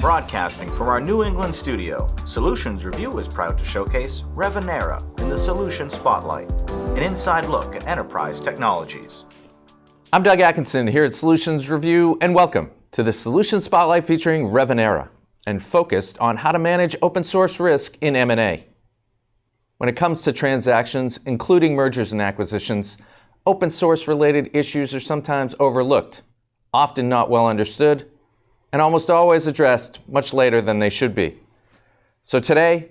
Broadcasting from our New England studio, Solutions Review is proud to showcase Revenera in the Solution Spotlight, an inside look at enterprise technologies. I'm Doug Atkinson here at Solutions Review, and welcome to the Solution Spotlight featuring Revenera, and focused on how to manage open source risk in M&A. When it comes to transactions, including mergers and acquisitions, open source related issues are sometimes overlooked, often not well understood, and almost always addressed much later than they should be. So today,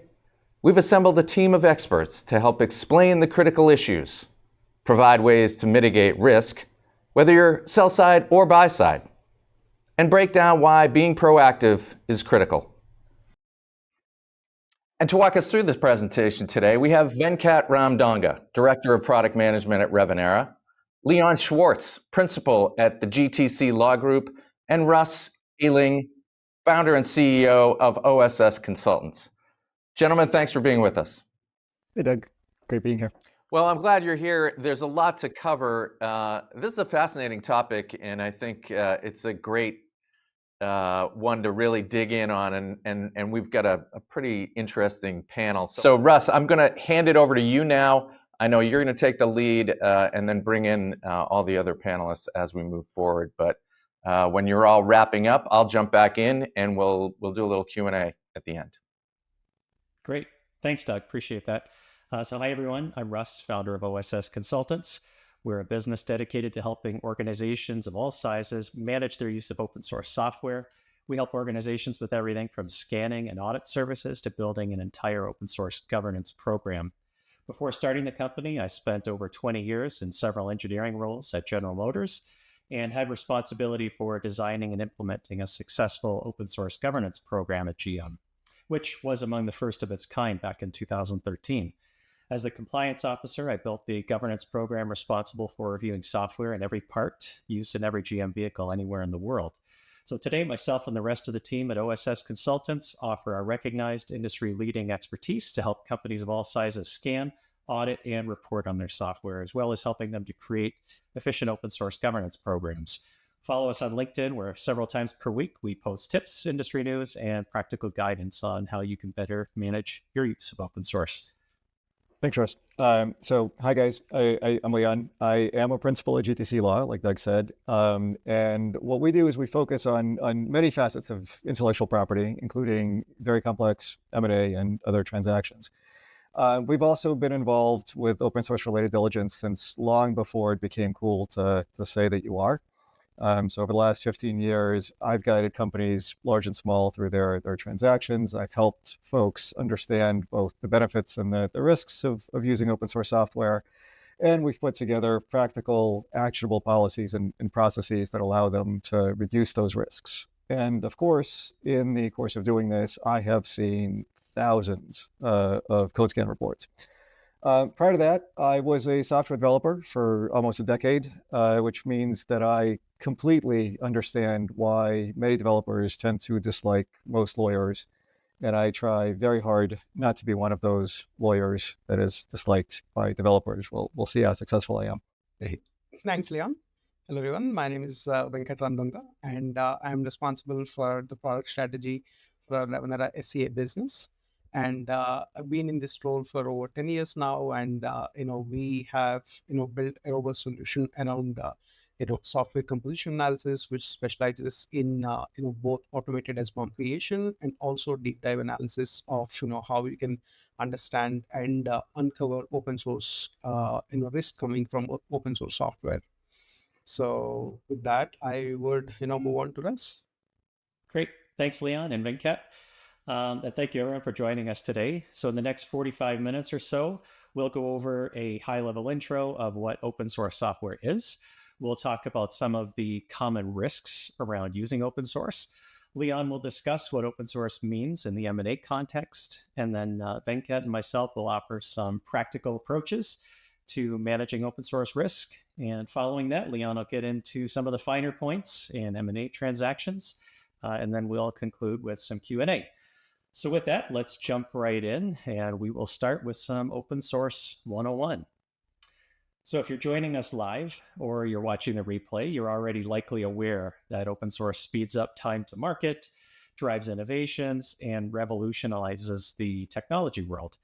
we've assembled a team of experts to help explain the critical issues, provide ways to mitigate risk, whether you're sell side or buy side, and break down why being proactive is critical. And to walk us through this presentation today, we have Venkat Ramdonga, Director of Product Management at Revenera, Leon Schwartz, Principal at the GTC Law Group, and Russ Ealing, Founder and CEO of OSS Consultants. Gentlemen, thanks for being with us. Hey, Doug. Great being here. Well, I'm glad you're here. There's a lot to cover. This is a fascinating topic, and I think it's a great one to really dig in on, and we've got a pretty interesting panel. So Russ, I'm going to hand it over to you now. I know you're going to take the lead and then bring in all the other panelists as we move forward. But when you're all wrapping up, I'll jump back in and we'll do a little Q&A at the end. Great. Thanks, Doug. Appreciate that. So hi, everyone. I'm Russ, founder of OSS Consultants. We're a business dedicated to helping organizations of all sizes manage their use of open source software. We help organizations with everything from scanning and audit services to building an entire open source governance program. Before starting the company, I spent over 20 years in several engineering roles at General Motors and had responsibility for designing and implementing a successful open source governance program at GM, which was among the first of its kind back in 2013. As the compliance officer, I built the governance program responsible for reviewing software in every part used in every GM vehicle anywhere in the world. So today, myself and the rest of the team at OSS Consultants offer our recognized industry-leading expertise to help companies of all sizes scan, audit, and report on their software, as well as helping them to create efficient open source governance programs. Follow us on LinkedIn, where several times per week we post tips, industry news, and practical guidance on how you can better manage your use of open source. Thanks, Russ. So hi, guys. I'm Leon. I am a principal at GTC Law, like Doug said. And what we do is we focus on many facets of intellectual property, including very complex M&A and other transactions. We've also been involved with open source related diligence since long before it became cool to say that you are. So over the last 15 years, I've guided companies large and small through their transactions. I've helped folks understand both the benefits and the risks of using open source software. And we've put together practical, actionable policies and processes that allow them to reduce those risks. And of course, in the course of doing this, I have seen thousands of code scan reports. Prior to that, I was a software developer for almost a decade, which means that I completely understand why many developers tend to dislike most lawyers. And I try very hard not to be one of those lawyers that is disliked by developers. We'll see how successful I am. Hey. Thanks, Leon. Hello, everyone. My name is Venkat Ramdonga, and I'm responsible for the product strategy for Revenera SCA business. And I've been in this role for over 10 years now, and we have built a robust solution around software composition analysis, which specializes in both automated SBOM creation and also deep dive analysis of how we can understand and uncover open source risk coming from open source software. So with that, I would move on to Russ. Great, thanks, Leon and Venkat. And thank you, everyone, for joining us today. So in the next 45 minutes or so, we'll go over a high-level intro of what open source software is. We'll talk about some of the common risks around using open source. Leon will discuss what open source means in the M&A context. And then Venkat and myself will offer some practical approaches to managing open source risk. And following that, Leon will get into some of the finer points in M&A transactions. And then we'll conclude with some Q&A. So with that, let's jump right in, and we will start with some Open Source 101. So if you're joining us live or you're watching the replay, you're already likely aware that open source speeds up time to market, drives innovations, and revolutionizes the technology world.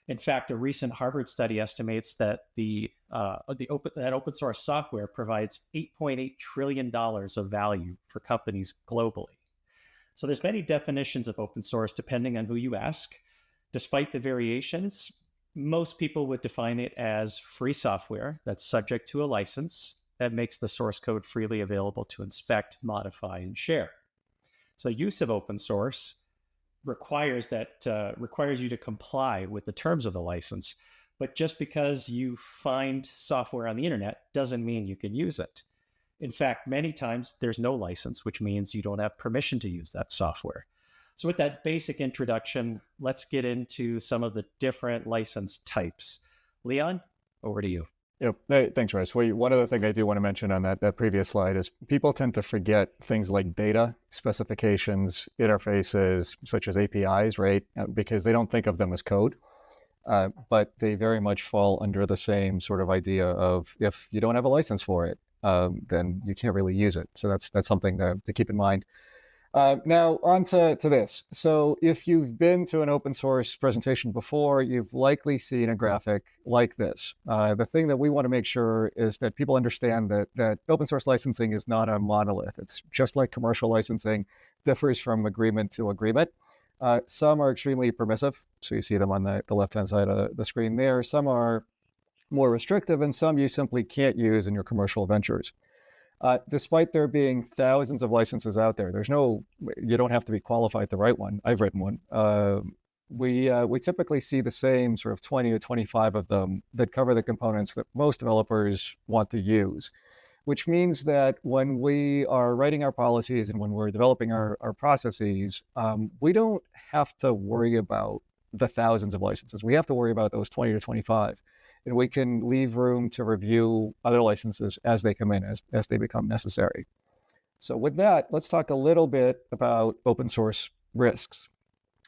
In fact, a recent Harvard study estimates that open source software provides $8.8 trillion of value for companies globally. So there's many definitions of open source depending on who you ask. Despite the variations, most people would define it as free software that's subject to a license that makes the source code freely available to inspect, modify, and share. So use of open source requires you to comply with the terms of the license. But just because you find software on the internet doesn't mean you can use it. In fact, many times there's no license, which means you don't have permission to use that software. So with that basic introduction, let's get into some of the different license types. Leon, over to you. Yep. Hey, thanks, Russ. One other thing I do want to mention on that previous slide is people tend to forget things like data, specifications, interfaces, such as APIs, right? Because they don't think of them as code, but they very much fall under the same sort of idea of if you don't have a license for it, then you can't really use it. So that's something to keep in mind. Now on to this. So if you've been to an open source presentation before, you've likely seen a graphic like this. The thing that we want to make sure is that people understand that open source licensing is not a monolith. It's just like commercial licensing, differs from agreement to agreement. Some are extremely permissive. So you see them on the left-hand side of the screen there. Some are more restrictive, and some you simply can't use in your commercial ventures. Despite there being thousands of licenses out there, you don't have to be qualified to write one. I've written one. We typically see the same sort of 20 to 25 of them that cover the components that most developers want to use, which means that when we are writing our policies and when we're developing our processes, we don't have to worry about the thousands of licenses. We have to worry about those 20 to 25. And we can leave room to review other licenses as they come in, as they become necessary. So with that, let's talk a little bit about open source risks,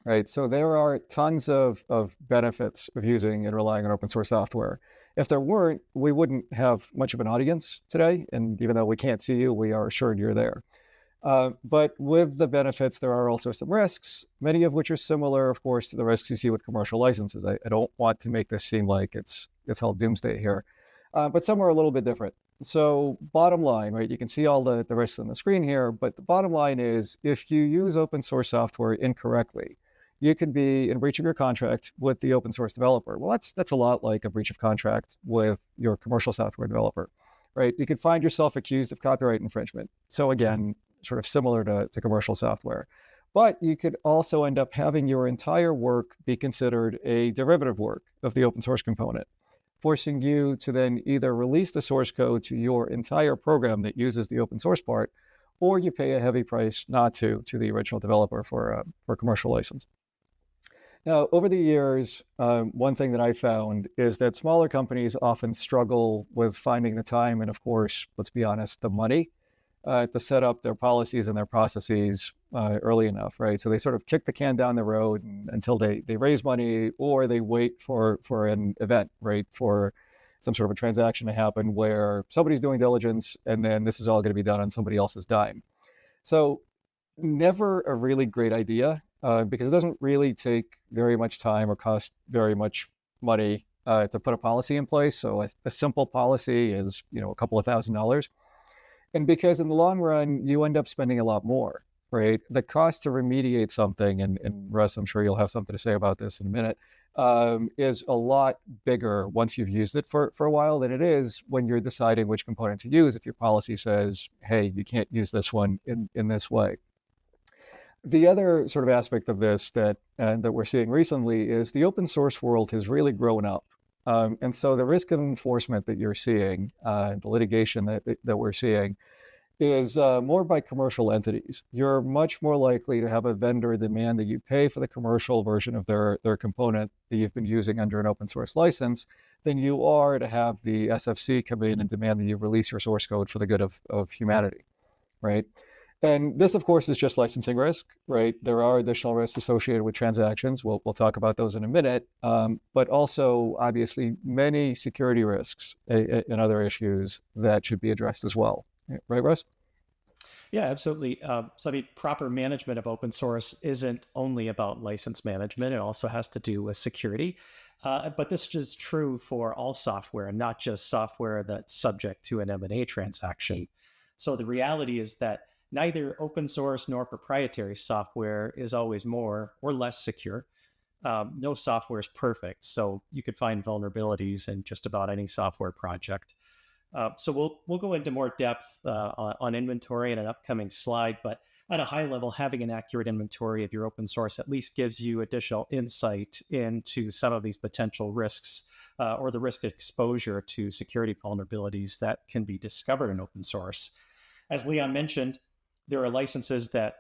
right? So there are tons of benefits of using and relying on open source software. If there weren't, we wouldn't have much of an audience today. And even though we can't see you, we are assured you're there. But with the benefits, there are also some risks, many of which are similar, of course, to the risks you see with commercial licenses. I don't want to make this seem like it's all doomsday here, but some are a little bit different. So bottom line, right, you can see all the risks on the screen here, but the bottom line is if you use open source software incorrectly, you could be in breach of your contract with the open source developer. Well, that's a lot like a breach of contract with your commercial software developer, right? You could find yourself accused of copyright infringement. So again, sort of similar to commercial software. But you could also end up having your entire work be considered a derivative work of the open source component, forcing you to then either release the source code to your entire program that uses the open source part, or you pay a heavy price not to the original developer for a commercial license. Now, over the years, one thing that I found is that smaller companies often struggle with finding the time and, of course, let's be honest, the money to set up their policies and their processes early enough, right? So they sort of kick the can down the road until they raise money, or they wait for an event, right? For some sort of a transaction to happen where somebody's doing diligence and then this is all going to be done on somebody else's dime. So never a really great idea because it doesn't really take very much time or cost very much money to put a policy in place. So a simple policy is, a couple of $1,000s. And because in the long run, you end up spending a lot more, right? The cost to remediate something, and Russ, I'm sure you'll have something to say about this in a minute, is a lot bigger once you've used it for a while than it is when you're deciding which component to use if your policy says, hey, you can't use this one in this way. The other sort of aspect of this that we're seeing recently is the open source world has really grown up. And so the risk of enforcement that you're seeing, the litigation that we're seeing, is more by commercial entities. You're much more likely to have a vendor demand that you pay for the commercial version of their component that you've been using under an open source license than you are to have the SFC come in and demand that you release your source code for the good of humanity, right? And this, of course, is just licensing risk, right? There are additional risks associated with transactions. We'll talk about those in a minute, but also, obviously, many security risks and other issues that should be addressed as well. Right, Russ? Yeah, absolutely. So, I mean, proper management of open source isn't only about license management, it also has to do with security. But this is true for all software, not just software that's subject to an M&A transaction. So, the reality is that neither open source nor proprietary software is always more or less secure. No software is perfect, so you could find vulnerabilities in just about any software project. So we'll go into more depth on inventory in an upcoming slide, but at a high level, having an accurate inventory of your open source at least gives you additional insight into some of these potential risks or the risk exposure to security vulnerabilities that can be discovered in open source. As Leon mentioned, there are licenses that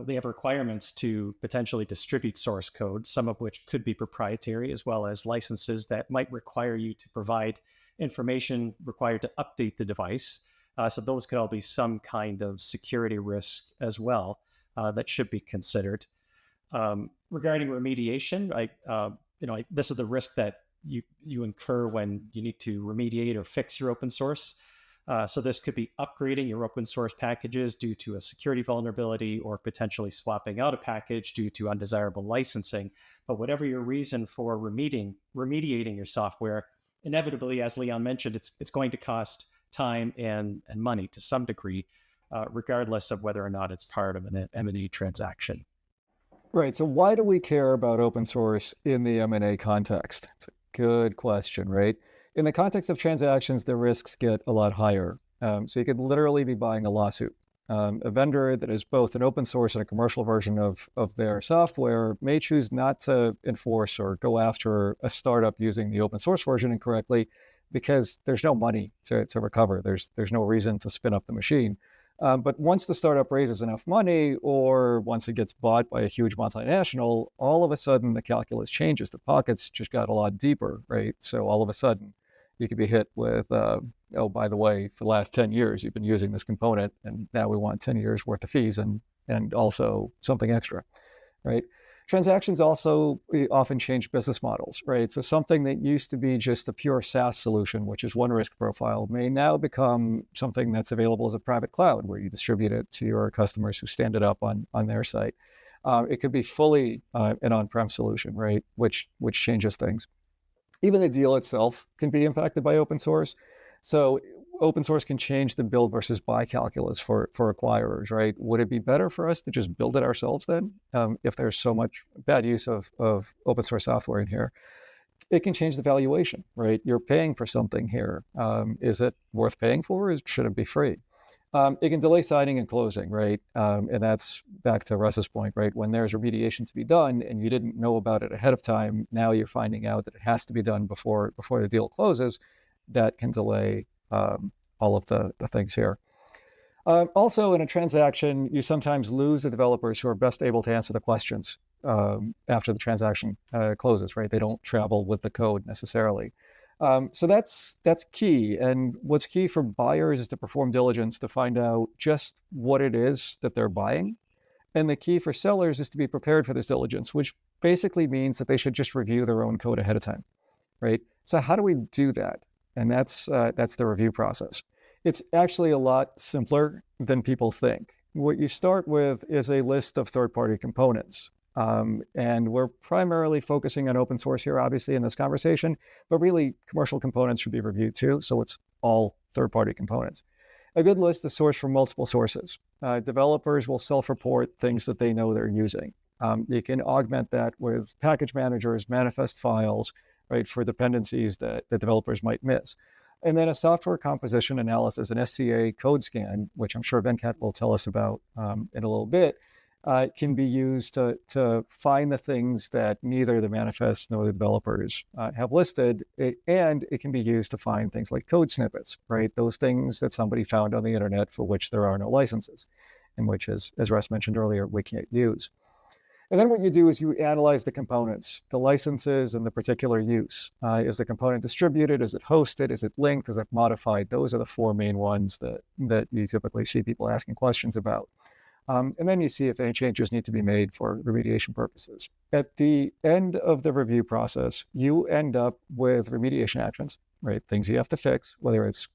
they have requirements to potentially distribute source code, some of which could be proprietary, as well as licenses that might require you to provide information required to update the device. So those could all be some kind of security risk as well that should be considered. Regarding remediation, this is the risk that you incur when you need to remediate or fix your open source. So this could be upgrading your open source packages due to a security vulnerability or potentially swapping out a package due to undesirable licensing. But whatever your reason for remediating your software, inevitably, as Leon mentioned, it's going to cost time and money to some degree, regardless of whether or not it's part of an M&A transaction. Right. So why do we care about open source in the M&A context? It's a good question, right? In the context of transactions, the risks get a lot higher. So you could literally be buying a lawsuit. A vendor that is both an open source and a commercial version of their software may choose not to enforce or go after a startup using the open source version incorrectly because there's no money to recover. There's no reason to spin up the machine. But once the startup raises enough money or once it gets bought by a huge multinational, all of a sudden the calculus changes. The pockets just got a lot deeper, right? So all of a sudden you could be hit with, oh, by the way, for the last 10 years, you've been using this component and now we want 10 years worth of fees and also something extra, right? Transactions also often change business models, right? So something that used to be just a pure SaaS solution, which is one risk profile, may now become something that's available as a private cloud where you distribute it to your customers who stand it up on their site. It could be fully an on-prem solution, right? Which changes things. Even the deal itself can be impacted by open source. So open source can change the build versus buy calculus for acquirers, right? Would it be better for us to just build it ourselves then? If there's so much bad use of open source software in here, it can change the valuation, right? You're paying for something here. Is it worth paying for or should it be free? It can delay signing and closing, right? And that's back to Russ's point, right? When there's remediation to be done and you didn't know about it ahead of time, now you're finding out that it has to be done before the deal closes. That can delay all of the things here. Also, in a transaction, you sometimes lose the developers who are best able to answer the questions after the transaction closes, right? They don't travel with the code necessarily. So that's key. And what's key for buyers is to perform diligence to find out just what it is that they're buying. And the key for sellers is to be prepared for this diligence, which basically means that they should just review their own code ahead of time, right? So how do we do that? And that's the review process. It's actually a lot simpler than people think. What you start with is a list of third-party components. And we're primarily focusing on open source here, obviously, in this conversation, but really commercial components should be reviewed too. So it's all third-party components. A good list is sourced from multiple sources. Developers will self-report things that they know they're using. You can augment that with package managers, manifest files, right, for dependencies that the developers might miss. And then a software composition analysis, an SCA code scan, which I'm sure Venkat will tell us about in a little bit, can be used to find the things that neither the manifest nor the developers have listed. And it can be used to find things like code snippets, right? Those things that somebody found on the internet for which there are no licenses, and which, as Russ mentioned earlier, we can't use. And then what you do is you analyze the components, the licenses, and the particular use. Is the component distributed? Is it hosted? Is it linked? Is it modified? Those are the four main ones that you typically see people asking questions about. And then you see if any changes need to be made for remediation purposes. At the end of the review process, you end up with remediation actions, right? Things you have to fix, whether it's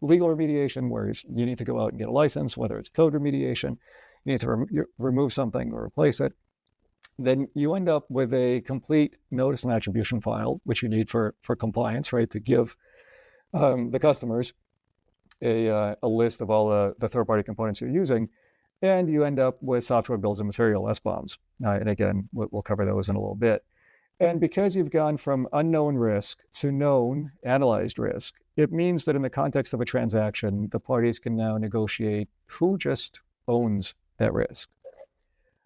legal remediation, where you need to go out and get a license, whether it's code remediation, you need to remove something or replace it, then you end up with a complete notice and attribution file, which you need for compliance, right? To give the customers a list of all the third-party components you're using. And you end up with software bills of material, SBOMs. And again, we'll cover those in a little bit. And because you've gone from unknown risk to known analyzed risk, it means that in the context of a transaction, the parties can now negotiate who just owns that risk.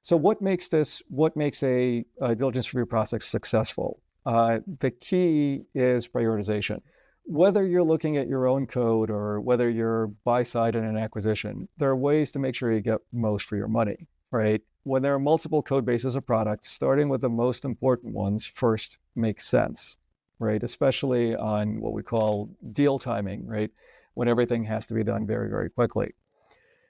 So what makes a diligence review process successful? The key is prioritization. Whether you're looking at your own code or whether you're buy side in an acquisition, there are ways to make sure you get most for your money, right? When there are multiple code bases of products, starting with the most important ones first makes sense, right? Especially on what we call deal timing, right? When everything has to be done very, very quickly.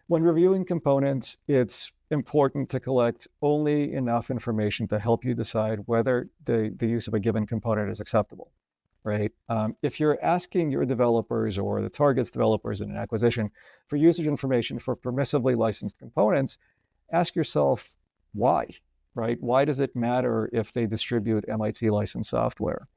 When reviewing components, it's important to collect only enough information to help you decide whether the use of a given component is acceptable, right? If you're asking your developers or the target's developers in an acquisition for usage information for permissively licensed components, ask yourself why, right? Why does it matter if they distribute MIT licensed software?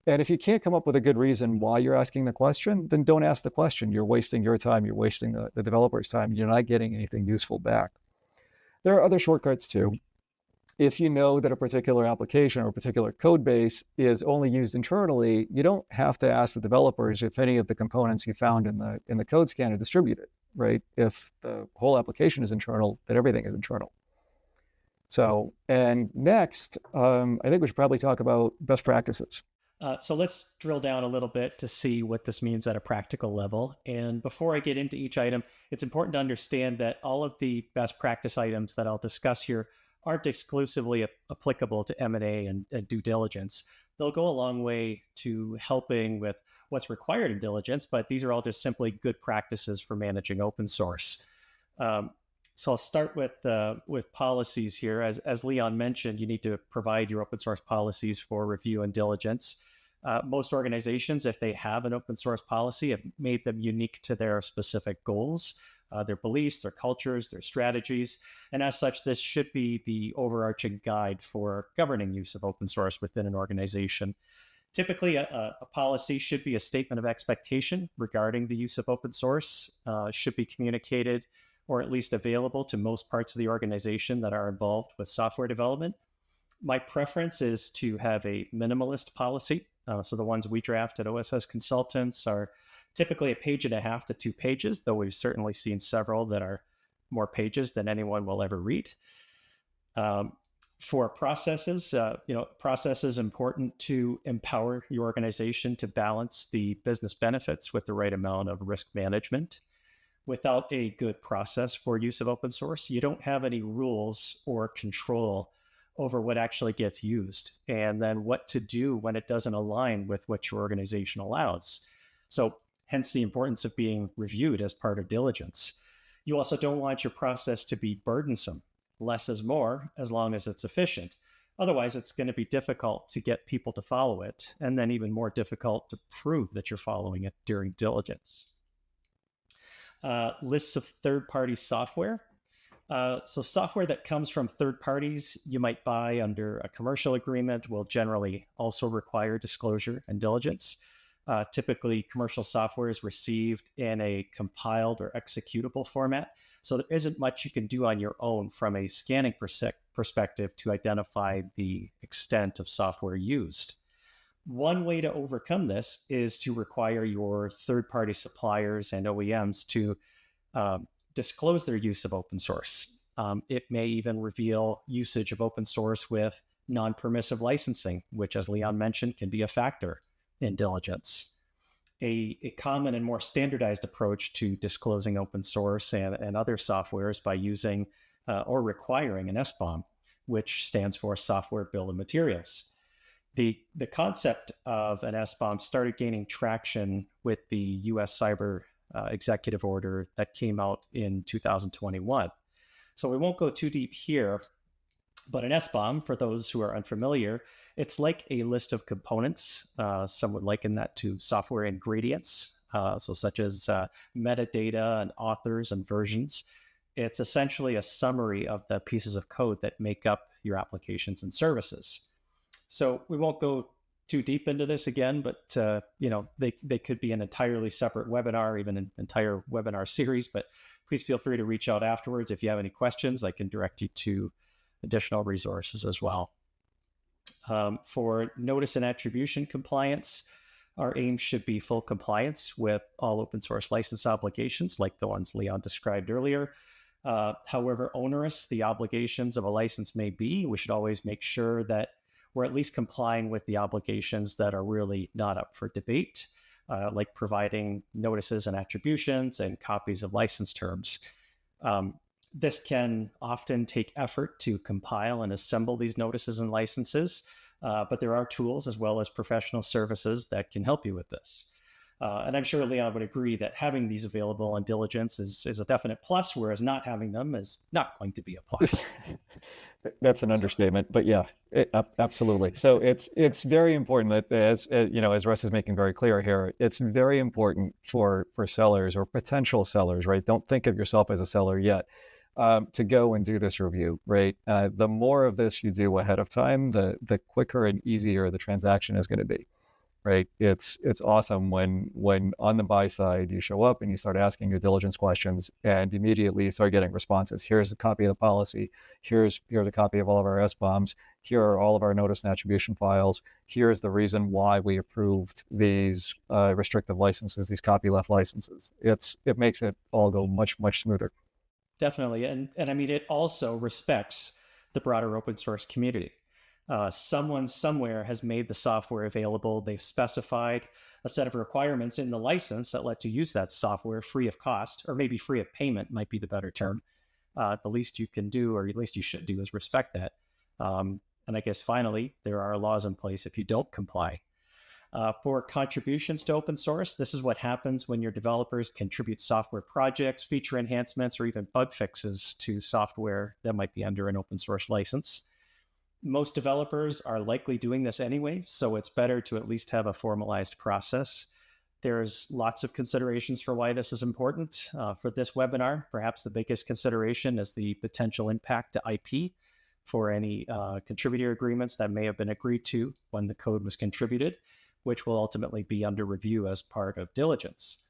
And if you can't come up with a good reason why you're asking the question, then don't ask the question. You're wasting your time, you're wasting the developer's time, you're not getting anything useful back. There are other shortcuts too. If you know that a particular application or a particular code base is only used internally, you don't have to ask the developers if any of the components you found in the code scan are distributed, right? If the whole application is internal, then everything is internal. So, and next, I think we should probably talk about best practices. So let's drill down a little bit to see what this means at a practical level. And before I get into each item, it's important to understand that all of the best practice items that I'll discuss here aren't exclusively applicable to M&A and due diligence. They'll go a long way to helping with what's required in diligence, but these are all just simply good practices for managing open source. So I'll start with policies here. As Leon mentioned, you need to provide your open source policies for review and diligence. Most organizations, if they have an open source policy, have made them unique to their specific goals, their beliefs, their cultures, their strategies. And as such, this should be the overarching guide for governing use of open source within an organization. Typically, a policy should be a statement of expectation regarding the use of open source, should be communicated or at least available to most parts of the organization that are involved with software development. My preference is to have a minimalist policy. So the ones we draft at OSS Consultants are typically 1.5 pages to 2 pages, though we've certainly seen several that are more pages than anyone will ever read. For processes, processes important to empower your organization to balance the business benefits with the right amount of risk management. Without a good process for use of open source, you don't have any rules or control over what actually gets used and then what to do when it doesn't align with what your organization allows. So hence the importance of being reviewed as part of diligence. You also don't want your process to be burdensome. Less is more as long as it's efficient. Otherwise, it's going to be difficult to get people to follow it, and then even more difficult to prove that you're following it during diligence. Lists of third-party software. So software that comes from third parties you might buy under a commercial agreement will generally also require disclosure and diligence. Typically, commercial software is received in a compiled or executable format, so there isn't much you can do on your own from a scanning perspective to identify the extent of software used. One way to overcome this is to require your third-party suppliers and OEMs to disclose their use of open source. It may even reveal usage of open source with non-permissive licensing, which, as Leon mentioned, can be a factor in diligence. A common and more standardized approach to disclosing open source and other softwares by using or requiring an SBOM, which stands for Software Bill of Materials. The concept of an SBOM started gaining traction with the US Cyber Executive Order that came out in 2021. So we won't go too deep here, But an SBOM, for those who are unfamiliar, it's like a list of components. Some would liken that to software ingredients, so such as metadata and authors and versions. It's essentially a summary of the pieces of code that make up your applications and services. So we won't go too deep into this again, but they could be an entirely separate webinar, even an entire webinar series. But please feel free to reach out afterwards if you have any questions. I can direct you to additional resources as well. For notice and attribution compliance, our aim should be full compliance with all open source license obligations, like the ones Leon described earlier. However onerous the obligations of a license may be, we should always make sure that we're at least complying with the obligations that are really not up for debate, like providing notices and attributions and copies of license terms. This can often take effort to compile and assemble these notices and licenses, but there are tools as well as professional services that can help you with this. And I'm sure Leon would agree that having these available on diligence is a definite plus, whereas not having them is not going to be a plus. That's an understatement, but yeah, absolutely. So it's very important that as Russ is making very clear here, it's very important for sellers or potential sellers, right? Don't think of yourself as a seller yet, to go and do this review, right? The more of this you do ahead of time, the quicker and easier the transaction is going to be. Right. It's awesome when on the buy side, you show up and you start asking your diligence questions and immediately you start getting responses. Here's a copy of the policy. Here's a copy of all of our SBOMs. Here are all of our notice and attribution files. Here's the reason why we approved these restrictive licenses, these copyleft licenses. It makes it all go much, much smoother. Definitely. And I mean, it also respects the broader open source community. Someone somewhere has made the software available. They've specified a set of requirements in the license that let you use that software free of cost, or maybe free of payment might be the better term. The least you can do, or at least you should do, is respect that. And I guess finally, there are laws in place if you don't comply. For contributions to open source, this is what happens when your developers contribute software projects, feature enhancements, or even bug fixes to software that might be under an open source license. Most developers are likely doing this anyway, so it's better to at least have a formalized process. There's lots of considerations for why this is important. For this webinar, perhaps the biggest consideration is the potential impact to IP for any contributor agreements that may have been agreed to when the code was contributed, which will ultimately be under review as part of diligence.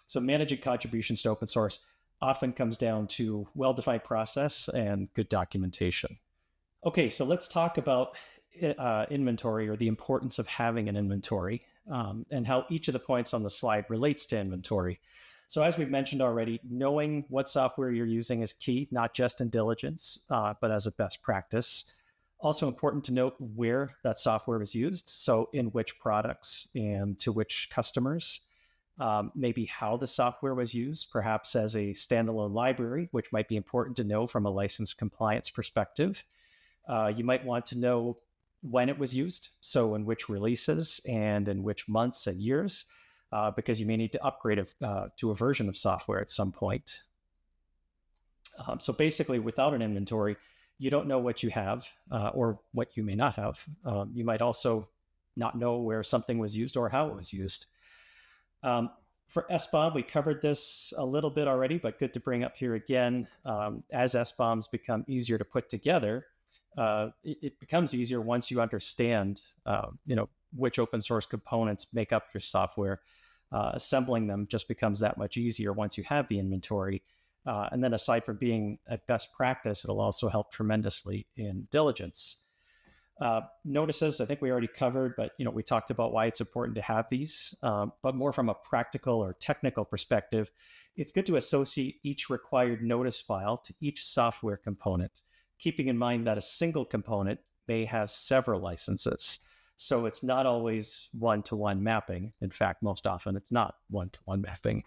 So managing contributions to open source often comes down to well-defined process and good documentation. Okay, so let's talk about inventory, or the importance of having an inventory, and how each of the points on the slide relates to inventory. So as we've mentioned already, knowing what software you're using is key, not just in diligence, but as a best practice. Also important to note where that software is used, so in which products and to which customers. Maybe how the software was used, perhaps as a standalone library, which might be important to know from a license compliance perspective. You might want to know when it was used, so in which releases and in which months and years, because you may need to upgrade to a version of software at some point. So basically, without an inventory, you don't know what you have or what you may not have. You might also not know where something was used or how it was used. For SBOM, we covered this a little bit already, but good to bring up here again. As SBOMs become easier to put together, it becomes easier once you understand, which open source components make up your software. Assembling them just becomes that much easier once you have the inventory. And then aside from being a best practice, it'll also help tremendously in diligence. Notices, I think we already covered, but we talked about why it's important to have these. But more from a practical or technical perspective, it's good to associate each required notice file to each software component, keeping in mind that a single component may have several licenses. So it's not always one-to-one mapping. In fact, most often it's not one-to-one mapping.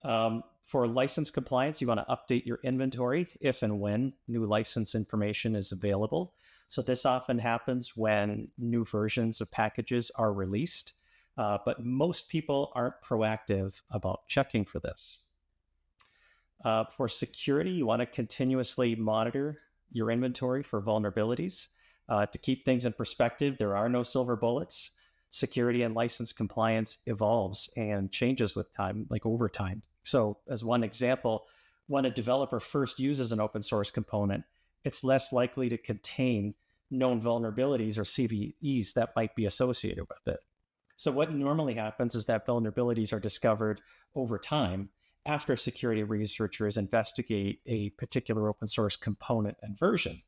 For license compliance, you want to update your inventory if and when new license information is available. So this often happens when new versions of packages are released, but most people aren't proactive about checking for this. For security, you want to continuously monitor your inventory for vulnerabilities. To keep things in perspective, there are no silver bullets. Security and license compliance evolves and changes with time, like over time. So as one example, when a developer first uses an open source component, it's less likely to contain known vulnerabilities or CVEs that might be associated with it. So what normally happens is that vulnerabilities are discovered over time after security researchers investigate a particular open source component and version.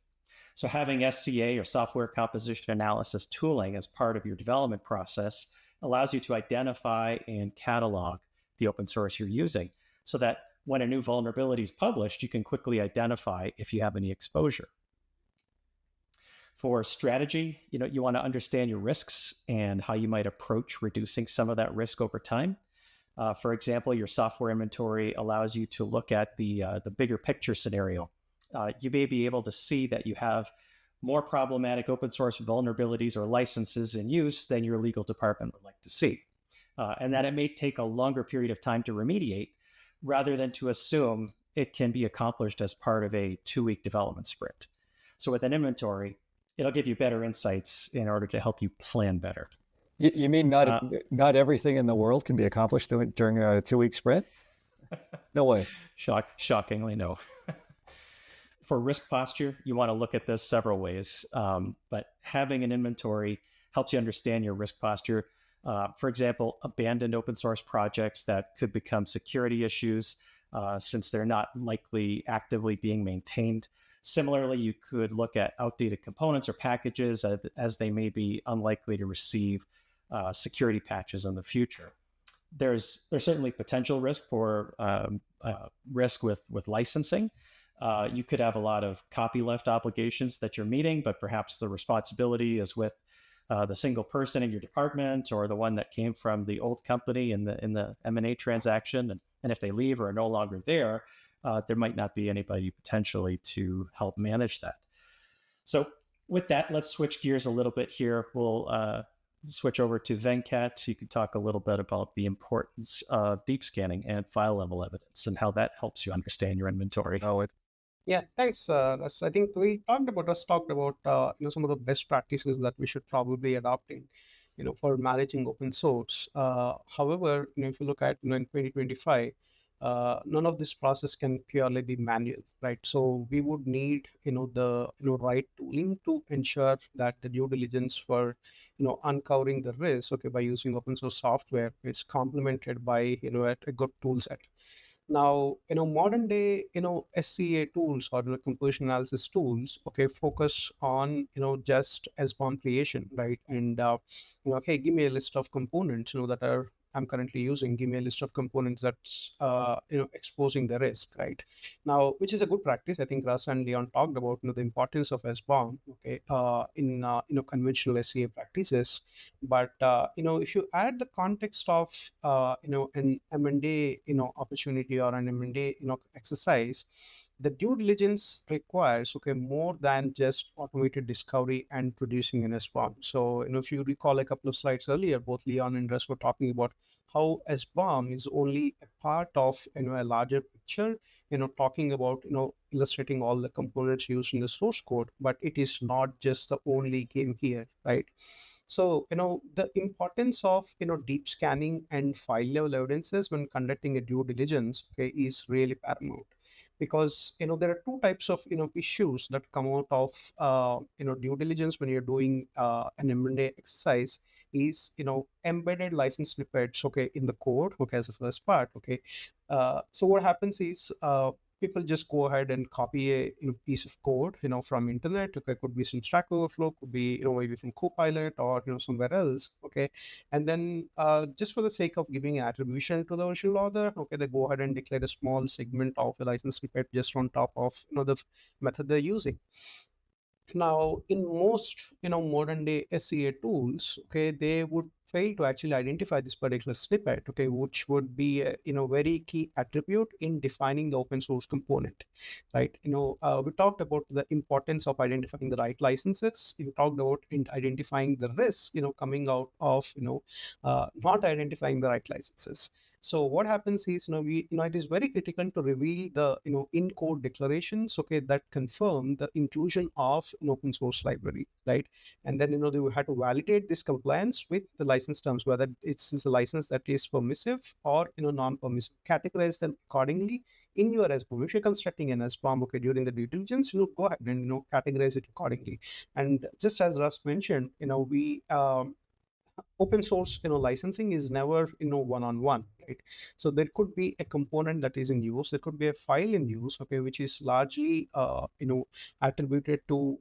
So having SCA or software composition analysis tooling as part of your development process allows you to identify and catalog the open source you're using so that when a new vulnerability is published, you can quickly identify if you have any exposure. For strategy, you want to understand your risks and how you might approach reducing some of that risk over time. For example, your software inventory allows you to look at the bigger picture scenario. You may be able to see that you have more problematic open source vulnerabilities or licenses in use than your legal department would like to see. And that it may take a longer period of time to remediate rather than to assume it can be accomplished as part of a 2-week development sprint. So with an inventory, it'll give you better insights in order to help you plan better. You mean not everything in the world can be accomplished during a 2-week sprint? No way. Shockingly, no. For risk posture, you want to look at this several ways, but having an inventory helps you understand your risk posture. For example, abandoned open source projects that could become security issues since they're not likely actively being maintained. Similarly, you could look at outdated components or packages as they may be unlikely to receive security patches in the future. There's certainly potential risk for risk with licensing. You could have a lot of copyleft obligations that you're meeting, but perhaps the responsibility is with the single person in your department or the one that came from the old company in the M&A transaction. And if they leave or are no longer there, there might not be anybody potentially to help manage that. So with that, let's switch gears a little bit here. We'll switch over to Venkat. You can talk a little bit about the importance of deep scanning and file level evidence and how that helps you understand your inventory. Yeah, thanks, Russ. I think Russ talked about some of the best practices that we should probably adopting, for managing open source. However, if you look at in 2025, none of this process can purely be manual, right? So we would need the right tooling to ensure that the due diligence for uncovering the risk, by using open source software is complemented by a good tool set. Now, modern day, SCA tools or the composition analysis tools, focus on, just SBOM creation, right? And, hey, give me a list of components, that I'm currently using. Give me a list of components that's, exposing the risk, right? Now, which is a good practice. I think Russ and Leon talked about, the importance of SBOM, in, conventional SCA practices. But, if you add the context of, an M&A, opportunity or an M&A, exercise, the due diligence requires more than just automated discovery and producing an SBOM. So if you recall a couple of slides earlier, both Leon and Russ were talking about how SBOM is only a part of a larger picture, talking about illustrating all the components used in the source code, but it is not just the only game here, right? So, the importance of, deep scanning and file level evidences when conducting a due diligence, is really paramount. Because, there are two types of, issues that come out of, due diligence when you're doing an M&A exercise is, embedded license snippets, in the code, as the first part, so what happens is, people just go ahead and copy a piece of code, from internet. Could be some Stack Overflow, could be maybe from Copilot or somewhere else. And then just for the sake of giving attribution to the original author, they go ahead and declare a small segment of a license snippet just on top of the method they're using. Now, in most modern day SCA tools, they would fail to actually identify this particular snippet, okay, which would be a very key attribute in defining the open source component, right? We talked about the importance of identifying the right licenses. We talked about identifying the risks, coming out of not identifying the right licenses. So what happens is, it is very critical to reveal the, in code declarations, okay, that confirm the inclusion of an open source library, right? And then, they will have to validate this compliance with the license terms, whether it's a license that is permissive or, non-permissive. Categorize them accordingly in your SBOM. If you're constructing an SBOM, okay, during the due diligence, go ahead and, categorize it accordingly. And just as Russ mentioned, we, open source licensing is never one-on-one, right? So there could be a component that is in use, there could be a file in use, okay, which is largely attributed to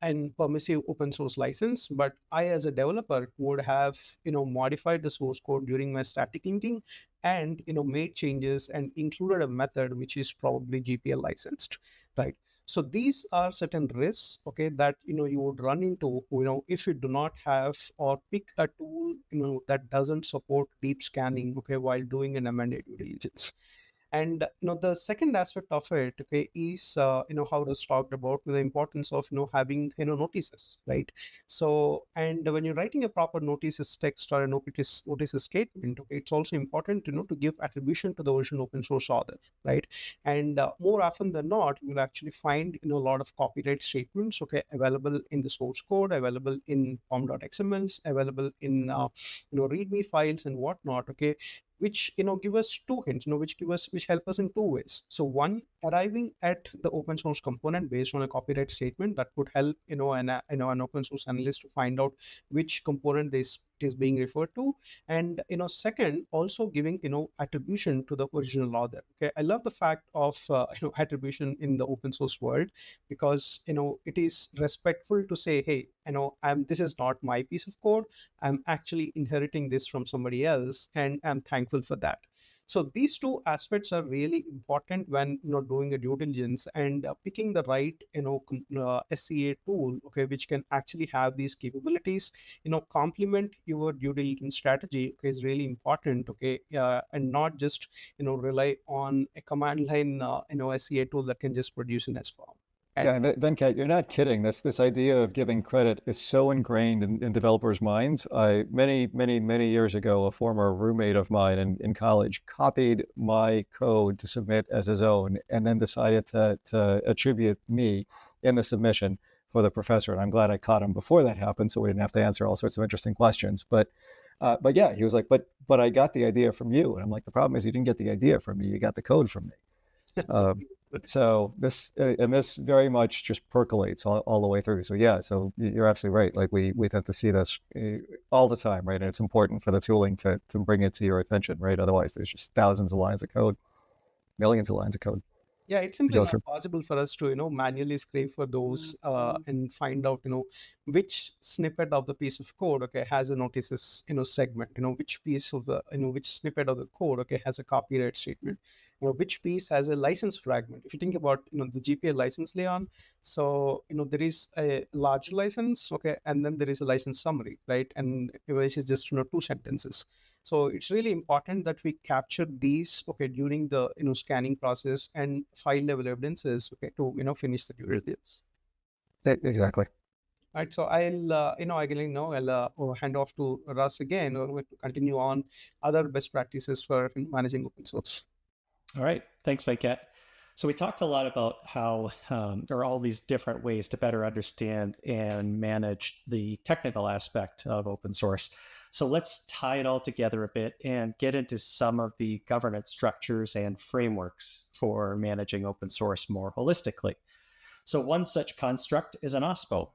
and permissive open source license, but I as a developer would have modified the source code during my static linking and made changes and included a method which is probably GPL licensed, right? So these are certain risks, okay, that you would run into if you do not have or pick a tool that doesn't support deep scanning, okay, while doing an M&A due diligence. And the second aspect of it, okay, is how Russ talked about the importance of having notices, right? So, and when you're writing a proper notices text or a notices statement, okay, it's also important to give attribution to the original open source author, right? And more often than not, you'll actually find a lot of copyright statements, okay, available in the source code, available in pom.xmls, available in README files and whatnot, okay, which give us two hints, which help us in two ways. So one, arriving at the open source component based on a copyright statement that could help an open source analyst to find out which component this is being referred to. And second, also giving attribution to the original author. Okay, I love the fact of attribution in the open source world, because it is respectful to say, hey, this is not my piece of code, I'm actually inheriting this from somebody else, and I'm thankful for that. So these two aspects are really important when doing a due diligence, and picking the right SCA tool, okay, which can actually have these capabilities complement your due diligence strategy, okay, is really important, okay, and not just rely on a command line SCA tool that can just produce an SBOM. Yeah, and Venkat, you're not kidding. This idea of giving credit is so ingrained in developers' minds. Many years ago, a former roommate of mine in college copied my code to submit as his own, and then decided to attribute me in the submission for the professor. And I'm glad I caught him before that happened, so we didn't have to answer all sorts of interesting questions. But yeah, he was like, but I got the idea from you. And I'm like, the problem is you didn't get the idea from me, you got the code from me. So this very much just percolates all the way through. So yeah, so you're absolutely right. Like we tend to see this all the time, right? And it's important for the tooling to bring it to your attention, right? Otherwise, there's just thousands of lines of code, millions of lines of code. Yeah, it's simply not possible for us to manually scrape for those and find out which snippet of the piece of code, okay, has a notices segment, which piece of the which snippet of the code, okay, has a copyright statement, which piece has a license fragment. If you think about the GPL license, Leon, so there is a large license, okay, and then there is a license summary, right, and which is just 2 sentences. So it's really important that we capture these, okay, during the scanning process and file level evidences, okay, to finish the due diligence. Exactly. Right. So I'll I'll hand off to Russ again to continue on other best practices for managing open source. All right. Thanks, Venkat. So we talked a lot about how there are all these different ways to better understand and manage the technical aspect of open source. So let's tie it all together a bit and get into some of the governance structures and frameworks for managing open source more holistically. So one such construct is an OSPO.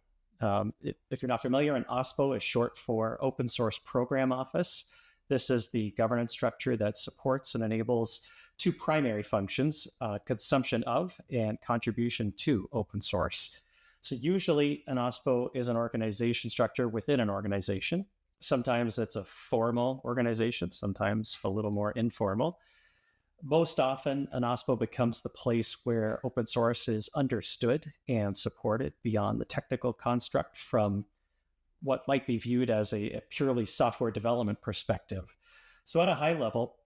If you're not familiar, an OSPO is short for Open Source Program Office. This is the governance structure that supports and enables 2 primary functions, consumption of and contribution to open source. So usually an OSPO is an organization structure within an organization. Sometimes it's a formal organization, sometimes a little more informal. Most often, an OSPO becomes the place where open source is understood and supported beyond the technical construct from what might be viewed as a purely software development perspective. So at a high level,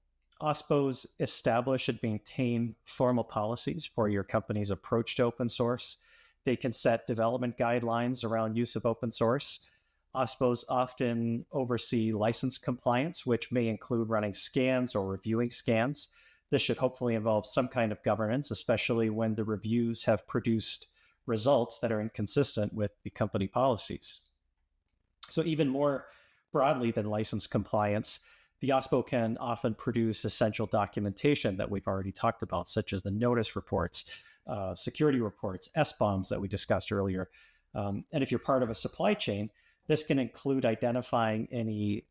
OSPOs establish and maintain formal policies for your company's approach to open source. They can set development guidelines around use of open source. OSPOs often oversee license compliance, which may include running scans or reviewing scans. This should hopefully involve some kind of governance, especially when the reviews have produced results that are inconsistent with the company policies. So even more broadly than license compliance, the OSPO can often produce essential documentation that we've already talked about, such as the notice reports, security reports, SBOMs that we discussed earlier. And if you're part of a supply chain, this can include identifying any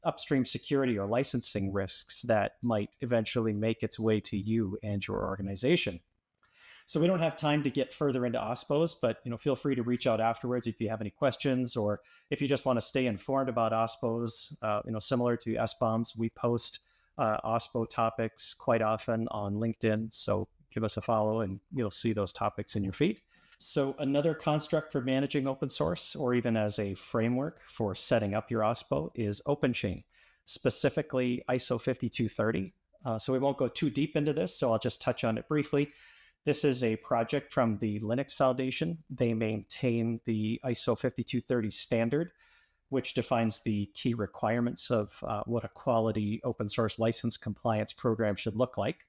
upstream security or licensing risks that might eventually make its way to you and your organization. So we don't have time to get further into OSPOs, but feel free to reach out afterwards if you have any questions, or if you just want to stay informed about OSPOs. Similar to SBOMs, we post OSPO topics quite often on LinkedIn. So give us a follow, and you'll see those topics in your feed. So another construct for managing open source, or even as a framework for setting up your OSPO, is OpenChain, specifically ISO 5230. So we won't go too deep into this, so I'll just touch on it briefly. This is a project from the Linux Foundation. They maintain the ISO 5230 standard, which defines the key requirements of what a quality open source license compliance program should look like.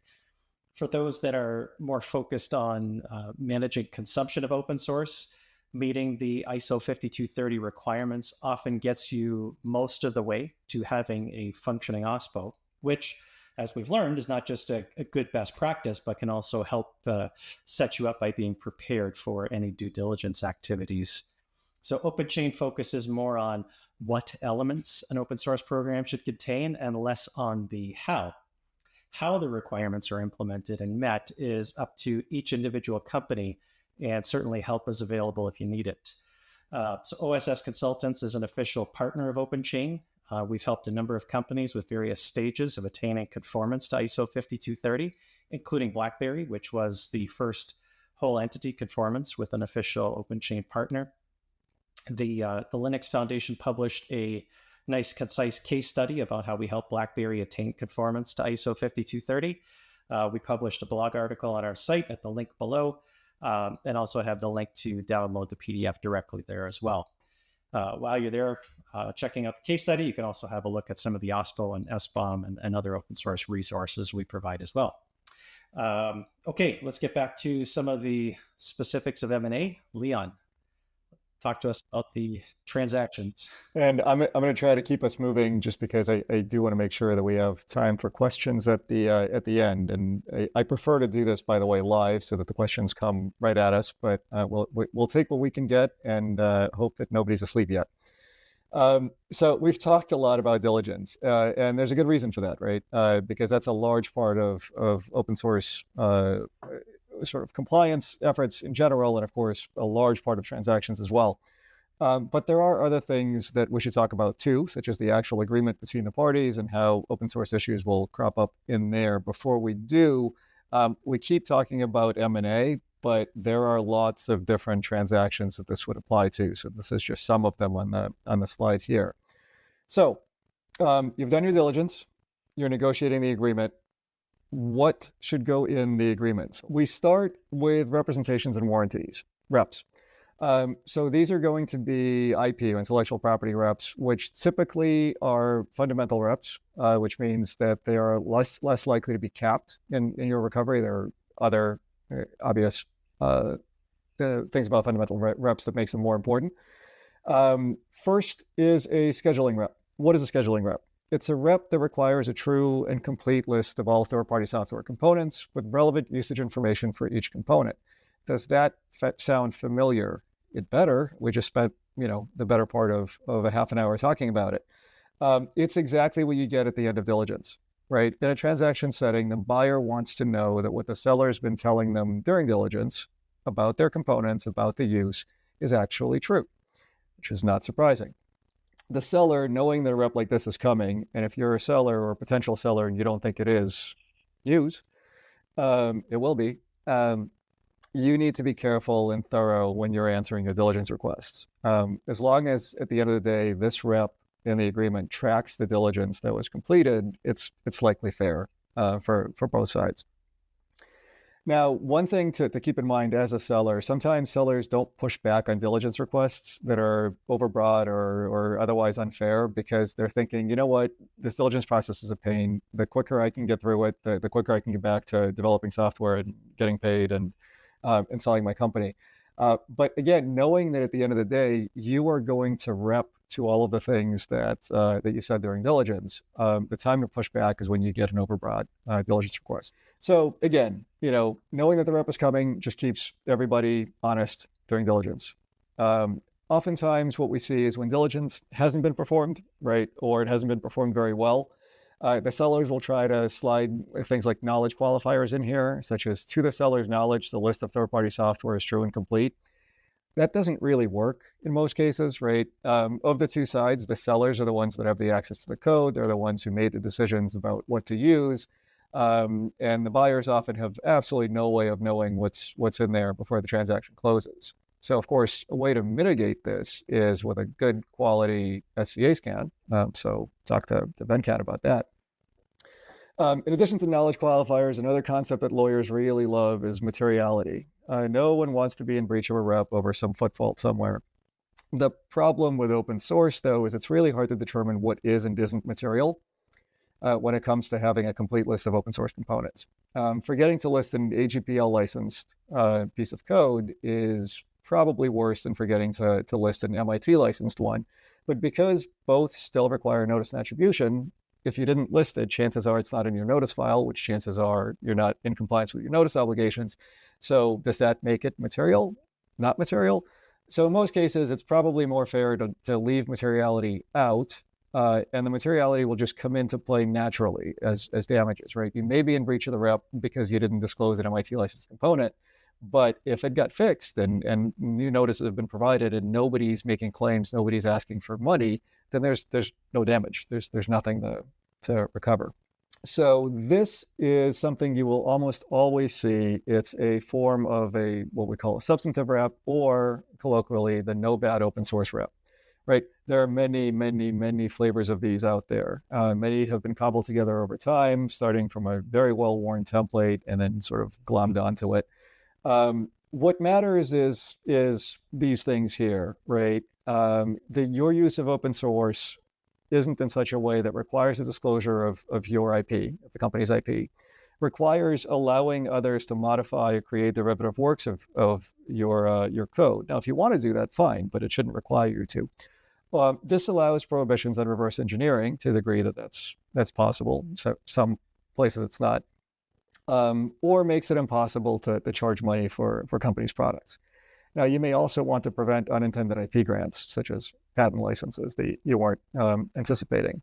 For those that are more focused on managing consumption of open source, meeting the ISO 5230 requirements often gets you most of the way to having a functioning OSPO, which, as we've learned, is not just a good best practice, but can also help set you up by being prepared for any due diligence activities. So OpenChain focuses more on what elements an open source program should contain and less on the how. How the requirements are implemented and met is up to each individual company, and certainly help is available if you need it. So OSS Consultants is an official partner of OpenChain. We've helped a number of companies with various stages of attaining conformance to ISO 5230, including BlackBerry, which was the first whole entity conformance with an official OpenChain partner. The Linux Foundation published a nice, concise case study about how we help BlackBerry attain conformance to ISO 5230. We published a blog article on our site at the link below, and also have the link to download the PDF directly there as well. While you're there checking out the case study, you can also have a look at some of the OSPO and SBOM and other open source resources we provide as well. Okay, let's get back to some of the specifics of M&A. Leon, talk to us about the transactions. And I'm going to try to keep us moving, just because I do want to make sure that we have time for questions at the end. And I prefer to do this, by the way, live, so that the questions come right at us. But we'll take what we can get, and hope that nobody's asleep yet. So we've talked a lot about diligence, and there's a good reason for that, right? Because that's a large part of open source sort of compliance efforts in general, and of course, a large part of transactions as well. But there are other things that we should talk about too, such as the actual agreement between the parties and how open source issues will crop up in there. Before we do, we keep talking about M&A, but there are lots of different transactions that this would apply to. So this is just some of them on the slide here. So you've done your diligence, you're negotiating the agreement. What should go in the agreements? We start with representations and warranties, reps. So these are going to be IP, intellectual property reps, which typically are fundamental reps, which means that they are less likely to be capped in your recovery. There are other obvious things about fundamental reps that makes them more important. First is a scheduling rep. What is a scheduling rep? It's a rep that requires a true and complete list of all third-party software components with relevant usage information for each component. Does that sound familiar? It better. We just spent, the better part of a half an hour talking about it. It's exactly what you get at the end of diligence, right? In a transaction setting, the buyer wants to know that what the seller has been telling them during diligence about their components, about the use, is actually true, which is not surprising. The seller, knowing that a rep like this is coming, and if you're a seller or a potential seller and you don't think it is, it will be. you need to be careful and thorough when you're answering your diligence requests. As long as at the end of the day, this rep in the agreement tracks the diligence that was completed, it's likely fair for both sides. Now, one thing to keep in mind as a seller, sometimes sellers don't push back on diligence requests that are overbroad or otherwise unfair because they're thinking, you know what, this diligence process is a pain. The quicker I can get through it, the quicker I can get back to developing software and getting paid and selling my company. But again, knowing that at the end of the day, you are going to rep to all of the things that you said during diligence. The time to push back is when you get an overbroad diligence request. So again, knowing that the rep is coming just keeps everybody honest during diligence. Oftentimes what we see is when diligence hasn't been performed, right, or it hasn't been performed very well, the sellers will try to slide things like knowledge qualifiers in here, such as to the seller's knowledge, the list of third-party software is true and complete. That doesn't really work in most cases, right? Of the two sides, the sellers are the ones that have the access to the code. They're the ones who made the decisions about what to use. And the buyers often have absolutely no way of knowing what's in there before the transaction closes. So, of course, a way to mitigate this is with a good quality SCA scan. So talk to Venkat about that. In addition to knowledge qualifiers, another concept that lawyers really love is materiality. No one wants to be in breach of a rep over some foot fault somewhere. The problem with open source, though, is it's really hard to determine what is and isn't material when it comes to having a complete list of open source components. Forgetting to list an AGPL licensed piece of code is probably worse than forgetting to list an MIT licensed one. But because both still require notice and attribution, if you didn't list it, chances are it's not in your notice file, which chances are you're not in compliance with your notice obligations. So does that make it material? Not material? So in most cases, it's probably more fair to leave materiality out, and the materiality will just come into play naturally as damages, right? You may be in breach of the rep because you didn't disclose an MIT licensed component, but if it got fixed and new notices have been provided and nobody's making claims, nobody's asking for money, then there's no damage. There's nothing to recover. So this is something you will almost always see. It's a form of what we call a substantive rep, or colloquially, the no bad open source rep, right? There are many, many, many flavors of these out there. Many have been cobbled together over time, starting from a very well-worn template and then sort of glommed onto it. What matters is these things here, right? Your use of open source isn't in such a way that requires a disclosure of your IP, of the company's IP, requires allowing others to modify or create derivative works of your code. Now, if you want to do that, fine, but it shouldn't require you to. This allows prohibitions on reverse engineering to the degree that that's possible. So some places it's not. Or makes it impossible to charge money for companies' products. Now, you may also want to prevent unintended IP grants, such as patent licenses that you weren't anticipating.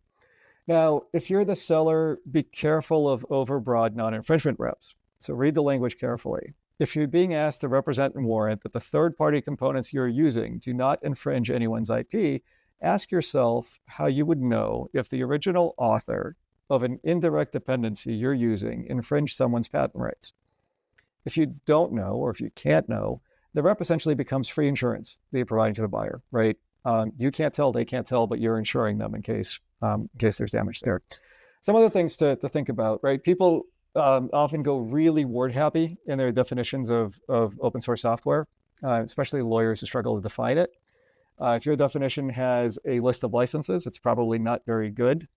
Now, if you're the seller, be careful of overbroad non-infringement reps. So read the language carefully. If you're being asked to represent and warrant that the third-party components you're using do not infringe anyone's IP, ask yourself how you would know if the original author of an indirect dependency you're using infringe someone's patent rights. If you don't know, or if you can't know, the rep essentially becomes free insurance that you're providing to the buyer, right? You can't tell, they can't tell, but you're insuring them in case there's damage there. Some other things to think about, right? People often go really word happy in their definitions of open source software, especially lawyers who struggle to define it. If your definition has a list of licenses, it's probably not very good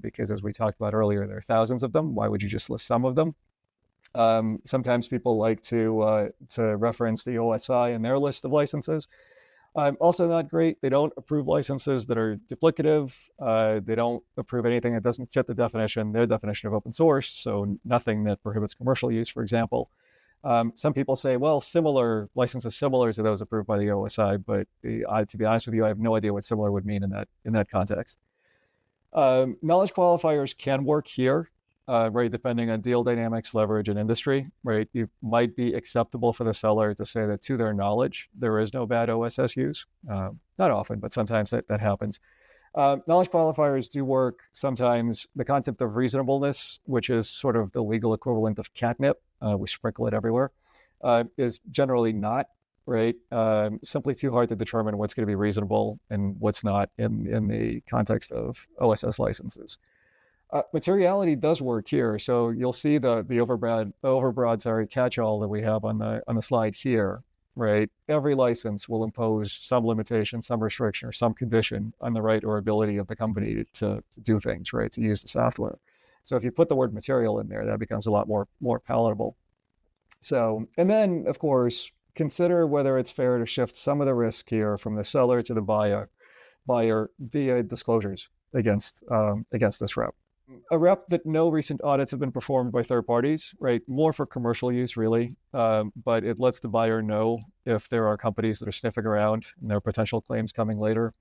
because, as we talked about earlier, there are thousands of them. Why would you just list some of them? Sometimes people like to reference the OSI in their list of licenses. Also not great. They don't approve licenses that are duplicative. They don't approve anything that doesn't fit their definition of open source. So nothing that prohibits commercial use, for example. Some people say, well, licenses similar to those approved by the OSI, but to be honest with you, I have no idea what similar would mean in that context. Knowledge qualifiers can work here, right, depending on deal dynamics, leverage, and industry, right? It might be acceptable for the seller to say that to their knowledge, there is no bad OSS use. Not often, but sometimes that happens. Knowledge qualifiers do work sometimes. The concept of reasonableness, which is sort of the legal equivalent of catnip, we sprinkle it everywhere. is generally not, right? Simply too hard to determine what's going to be reasonable and what's not in the context of OSS licenses. Materiality does work here, so you'll see the overbroad catch-all that we have on the slide here, right? Every license will impose some limitation, some restriction, or some condition on the right or ability of the company to do things, right? To use the software. So if you put the word material in there, that becomes a lot more palatable. So, and then of course, consider whether it's fair to shift some of the risk here from the seller to the buyer via disclosures against this rep. A rep that no recent audits have been performed by third parties, right? More for commercial use, really, but it lets the buyer know if there are companies that are sniffing around and there are potential claims coming later.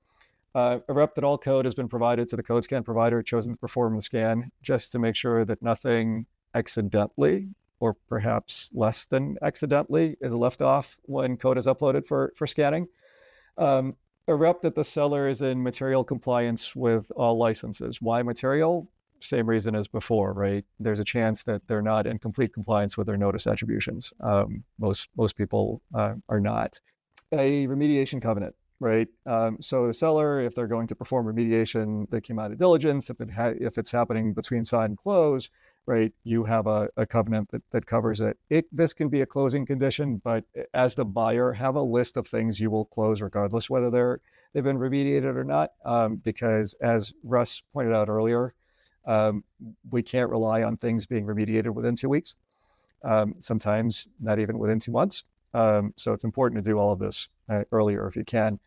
A rep that all code has been provided to the code scan provider chosen to perform the scan, just to make sure that nothing accidentally, or perhaps less than accidentally, is left off when code is uploaded for scanning. A rep that the seller is in material compliance with all licenses. Why material? Same reason as before, right? There's a chance that they're not in complete compliance with their notice attributions. Most people are not. A remediation covenant, right? So the seller, if they're going to perform remediation that came out of diligence, if it's happening between sign and close, right? You have a covenant that covers it. This can be a closing condition, but as the buyer, have a list of things you will close regardless whether they've been remediated or not, because as Russ pointed out earlier, we can't rely on things being remediated within 2 weeks, sometimes not even within 2 months. So it's important to do all of this earlier if you can.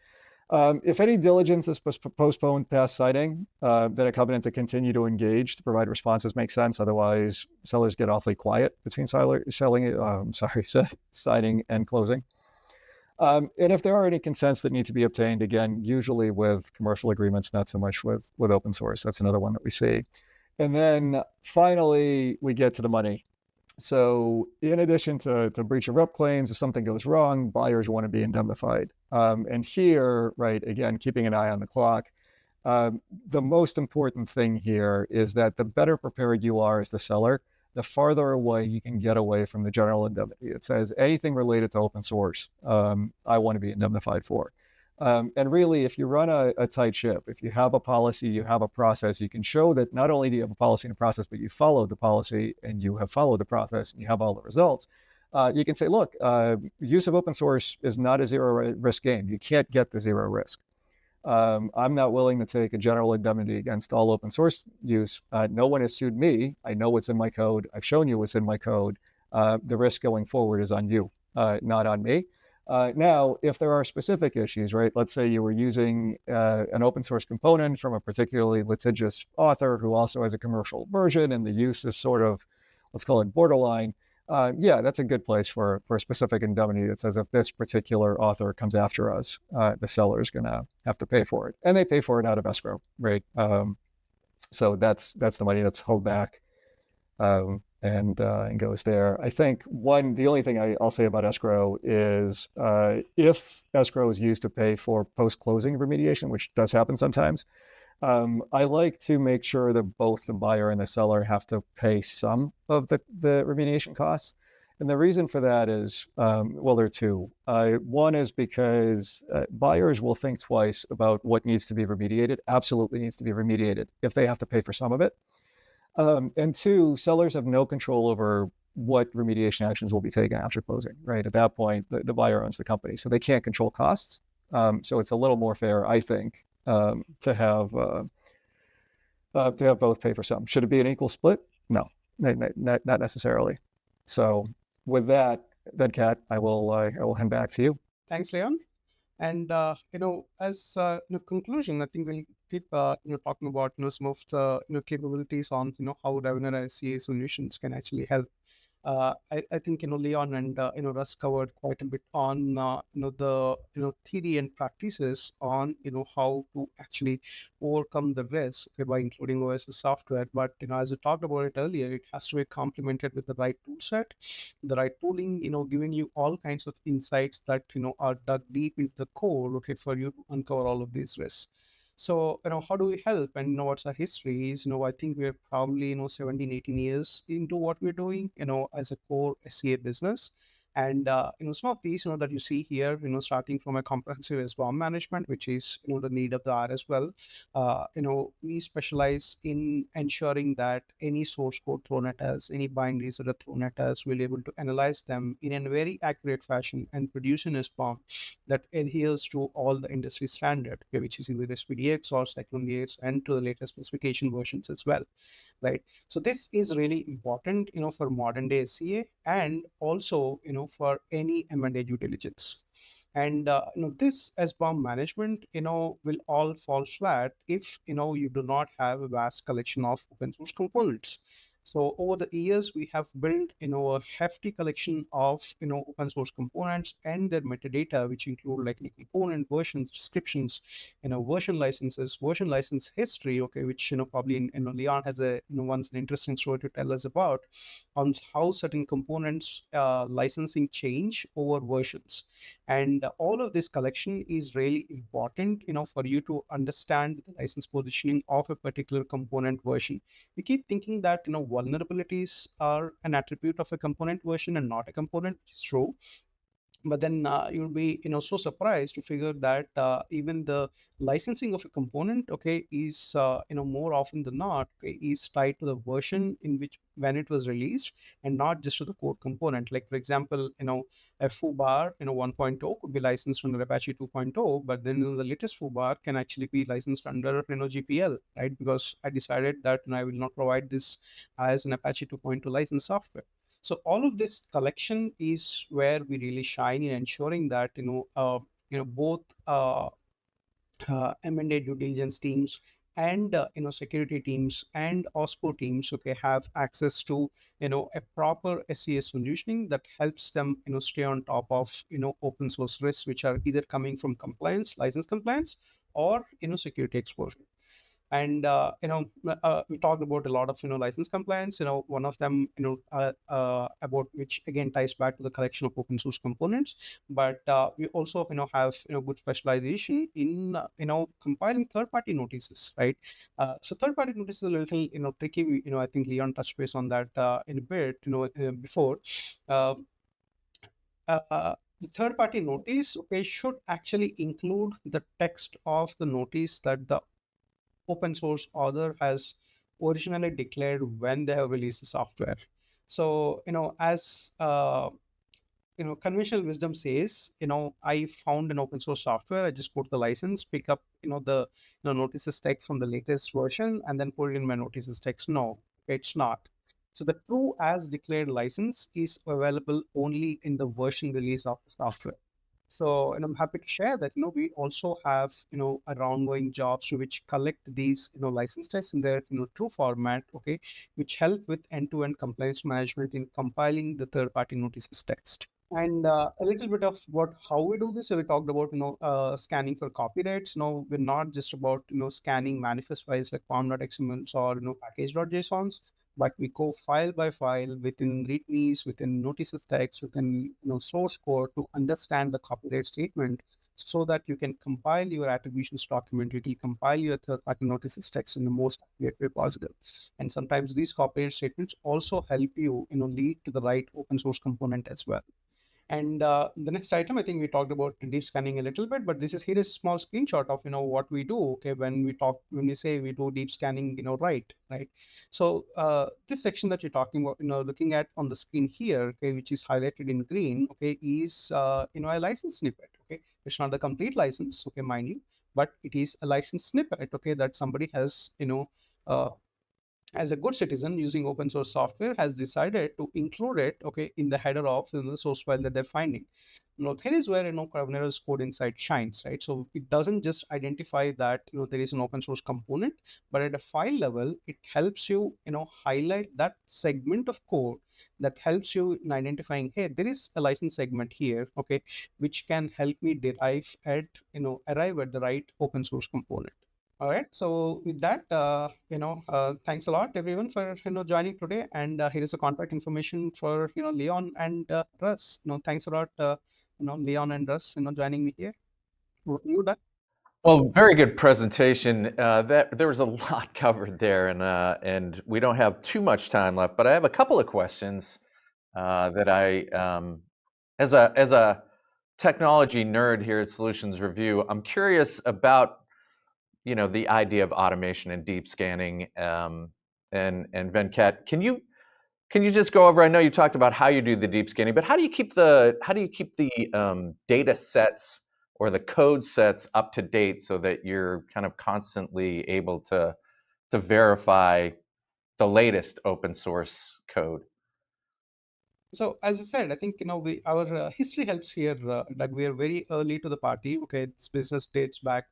If any diligence is postponed past signing, then a covenant to continue to engage to provide responses makes sense. Otherwise, sellers get awfully quiet between signing and closing. And if there are any consents that need to be obtained, again, usually with commercial agreements, not so much with open source. That's another one that we see. And then finally, we get to the money. So in addition to breach of rep claims, if something goes wrong, buyers want to be indemnified. And here, right, again, keeping an eye on the clock, the most important thing here is that the better prepared you are as the seller, the farther away you can get away from the general indemnity. It says anything related to open source, I want to be indemnified for. And really, if you run a tight ship, if you have a policy, you have a process, you can show that not only do you have a policy and a process, but you followed the policy and you have followed the process and you have all the results. You can say, look, use of open source is not a zero risk game. You can't get the zero risk. I'm not willing to take a general indemnity against all open source use. No one has sued me. I know what's in my code. I've shown you what's in my code. The risk going forward is on you, not on me. Now, if there are specific issues, right? Let's say you were using an open source component from a particularly litigious author who also has a commercial version, and the use is sort of, let's call it borderline. Yeah, that's a good place for a specific indemnity that says if this particular author comes after us, the seller is going to have to pay for it, and they pay for it out of escrow, right? So that's the money that's held back. And goes there. I think the only thing I'll say about escrow is if escrow is used to pay for post-closing remediation, which does happen sometimes, I like to make sure that both the buyer and the seller have to pay some of the remediation costs. And the reason for that is, well, there are two. One is because buyers will think twice about what needs to be remediated, absolutely needs to be remediated, if they have to pay for some of it. And two, sellers have no control over what remediation actions will be taken after closing, right? At that point, the buyer owns the company, so they can't control costs. So it's a little more fair, I think, to have both pay for some. Should it be an equal split? No, not necessarily. So with that, Kat, I will hand back to you. Thanks, Leon. And as conclusion, I think we'll keep talking about some of the capabilities on how Revenera SCA solutions can actually help. I think Leon and Russ covered quite a bit on the theory and practices on how to actually overcome the risk by including OSS software. But as we talked about it earlier, it has to be complemented with the right tool set, the right tooling, giving you all kinds of insights that are dug deep into the core, for you to uncover all of these risks. So, how do we help, and what's our history is, I think we're probably, 17, 18 years into what we're doing, as a core SCA business. And some of these that you see here, starting from a comprehensive SBOM management, which is the need of the hour as well. We specialize in ensuring that any source code thrown at us, any binaries that are thrown at us, we'll be able to analyze them in a very accurate fashion and produce an SBOM that adheres to all the industry standard, okay, which is either SPDX or SecondDX, and to the latest specification versions as well, right? So this is really important, for modern day SCA, and also, for any M&A due diligence. And this SBOM management, will all fall flat if you do not have a vast collection of open source components. So over the years, we have built a hefty collection of open source components and their metadata, which include like the component versions, descriptions, version licenses, version license history. Okay, which probably Leon has a once an interesting story to tell us about on how certain components licensing change over versions. And all of this collection is really important, for you to understand the license positioning of a particular component version. We keep thinking that, vulnerabilities are an attribute of a component version and not a component, which is true. But then you'll be so surprised to figure that even the licensing of a component, okay, is more often than not, okay, is tied to the version in which when it was released, and not just to the core component. Like for example, a foobar 1.0 could be licensed under Apache 2.0, but then the latest foobar can actually be licensed under GPL, right? Because I decided that I will not provide this as an Apache 2.2 licensed software. So all of this collection is where we really shine in ensuring that both M&A due diligence teams and security teams and OSPO teams, okay, have access to a proper SCA solutioning that helps them stay on top of open source risks, which are either coming from compliance, license compliance, or security exposure. And we talked about a lot of license compliance. One of them about which again ties back to the collection of open source components. But we also have good specialization in compiling third party notices, right? So third party notices is a little tricky. I think Leon touched base on that in a bit before. The third party notice, okay, should actually include the text of the notice that the open source author has originally declared when they have released the software. So, as conventional wisdom says, I found an open source software, I just go to the license, pick up, the notices text from the latest version, and then put it in my notices text. No, it's not. So the true as declared license is available only in the version release of the software. So, and I'm happy to share that, we also have, our ongoing jobs which collect these, license tests in their, true format, okay, which help with end-to-end compliance management in compiling the third-party notices text. And a little bit of how we do this. So we talked about, scanning for copyrights. We're not just about, scanning manifest files like pom.xmls or, package.jsons, but we go file by file within readmes, within notices text, within source code to understand the copyright statement, so that you can compile your attributions document, you can compile your third-party notices text in the most accurate way possible. And sometimes these copyright statements also help you, lead to the right open source component as well. And the next item, I think we talked about deep scanning a little bit, but here is a small screenshot of what we do. Okay, when we say we do deep scanning, right. So this section that you're talking about, looking at on the screen here, okay, which is highlighted in green, okay, is a license snippet. Okay, it's not the complete license, okay, mind you, but it is a license snippet, okay, that somebody has as a good citizen using open source software has decided to include it, okay, in the header of the source file that they're finding. Here is where Revenera's code insight shines, right? So it doesn't just identify that there is an open source component, but at a file level, it helps you highlight that segment of code that helps you in identifying, hey, there is a license segment here, okay, which can help me arrive at the right open source component. All right. So with that, thanks a lot everyone for joining today. And here is the contact information for Leon and Russ. Thanks a lot, Leon and Russ, joining me here. You done? Well, very good presentation. There was a lot covered there, and we don't have too much time left. But I have a couple of questions that I As a technology nerd here at Solutions Review, I'm curious about the idea of automation and deep scanning. And Venkat, can you just go over? I know you talked about how you do the deep scanning, but how do you keep the data sets or the code sets up to date so that you're kind of constantly able to verify the latest open source code? So as I said, I think our history helps here. Like we are very early to the party. Okay, this business dates back.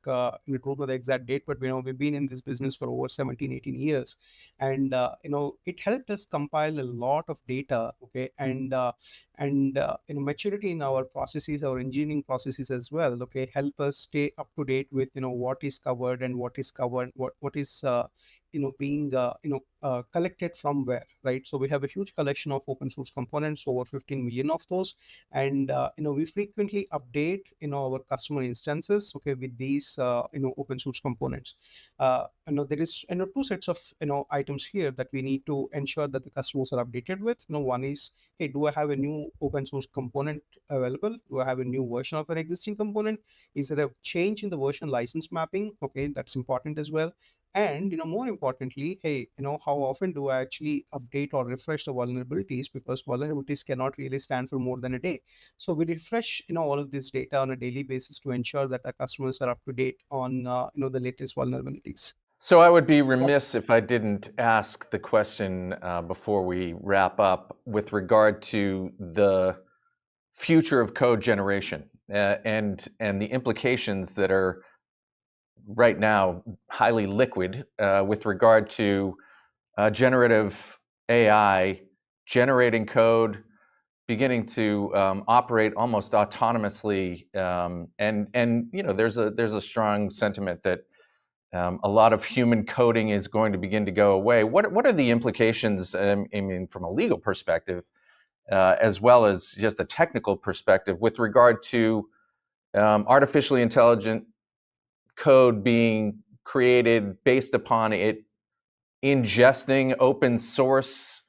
We don't know the exact date, but we've been in this business for over 17, 18 years, and it helped us compile a lot of data. Okay, and maturity in our processes, our engineering processes as well. Okay, help us stay up to date with what is covered and what is covered, what is being collected from where, right? So we have a huge collection of open source components, over 15 million of those, and we frequently update our customer instances, okay, with these open source components. There is two sets of items here that we need to ensure that the customers are updated with. One is, hey, do I have a new open source component available? Do I have a new version of an existing component? Is there a change in the version license mapping? Okay, that's important as well. And more importantly, hey, how often do I actually update or refresh the vulnerabilities? Because vulnerabilities cannot really stand for more than a day. So we refresh all of this data on a daily basis to ensure that our customers are up to date on the latest vulnerabilities. So I would be remiss if I didn't ask the question before we wrap up with regard to the future of code generation and the implications that are right now highly liquid with regard to generative AI generating code, beginning to operate almost autonomously, and there's a strong sentiment that a lot of human coding is going to begin to go away. What are the implications? I mean, from a legal perspective, as well as just a technical perspective, with regard to artificially intelligent code being created based upon it ingesting open source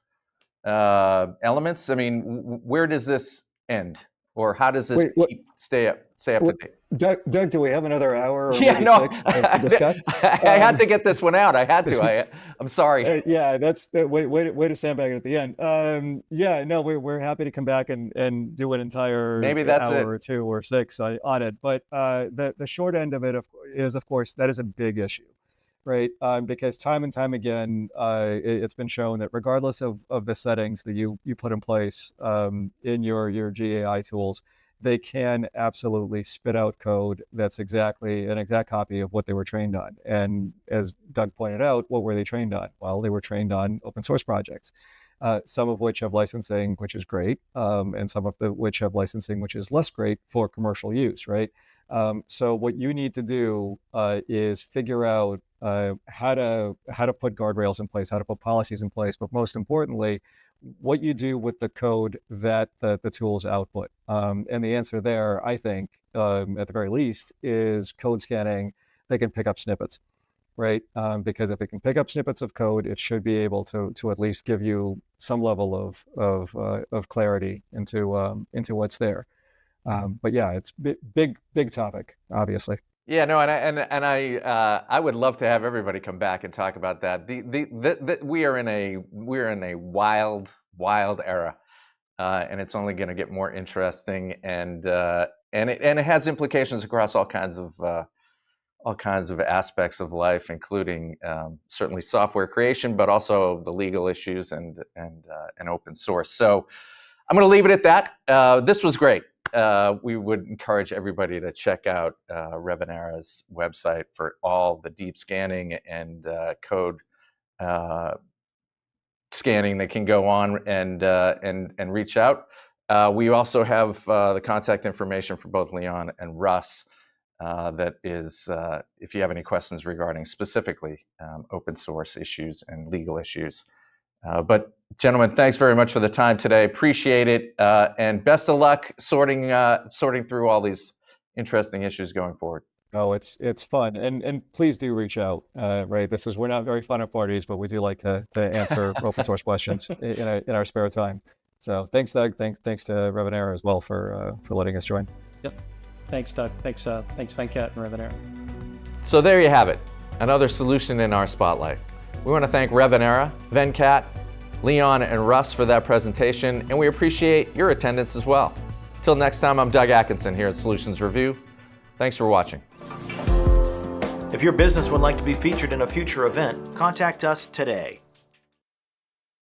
elements? I mean, where does this end, or how does this stay up to date? Doug, do we have another hour or Yeah, maybe no, 6 to discuss? I had to get this one out. I had to. I'm sorry. Yeah, that's the way to sandbag it at the end. Yeah, no, we're happy to come back and do an entire Maybe that's hour it. or 2 or 6 on it. But the short end of it is, of course, that is a big issue, right? Because time and time again, it's been shown that regardless of the settings that you put in place in your GAI tools, they can absolutely spit out code that's an exact copy of what they were trained on. And as Doug pointed out, what were they trained on? Well, they were trained on open source projects, some of which have licensing, which is great, and some of which have licensing, which is less great for commercial use, right? So what you need to do is figure out how to put guardrails in place, how to put policies in place, but most importantly, what you do with the code that the tools output. And the answer there, I think, at the very least, is code scanning. They can pick up snippets, right? Because if they can pick up snippets of code, it should be able to at least give you some level of clarity into what's there. But yeah, it's big topic, obviously. Yeah, no, and I would love to have everybody come back and talk about that. We are in a wild era, and it's only going to get more interesting, and it has implications across all kinds of aspects of life, including certainly software creation, but also the legal issues and open source. So I'm going to leave it at that. This was great. We would encourage everybody to check out Revenera's website for all the deep scanning and code scanning that can go on and reach out. We also have the contact information for both Leon and Russ. That is, if you have any questions regarding specifically open source issues and legal issues. But gentlemen, thanks very much for the time today. Appreciate it, and best of luck sorting through all these interesting issues going forward. Oh, it's fun, and please do reach out. Right, we're not very fun at parties, but we do like to answer open source questions in our spare time. So thanks, Doug. Thanks to Revenera as well for letting us join. Yep. Thanks, Doug. Thanks Venkat and Revenera. So there you have it, another solution in our spotlight. We want to thank Revenera, Venkat, Leon, and Russ for that presentation, and we appreciate your attendance as well. Till next time, I'm Doug Atkinson here at Solutions Review. Thanks for watching. If your business would like to be featured in a future event, contact us today.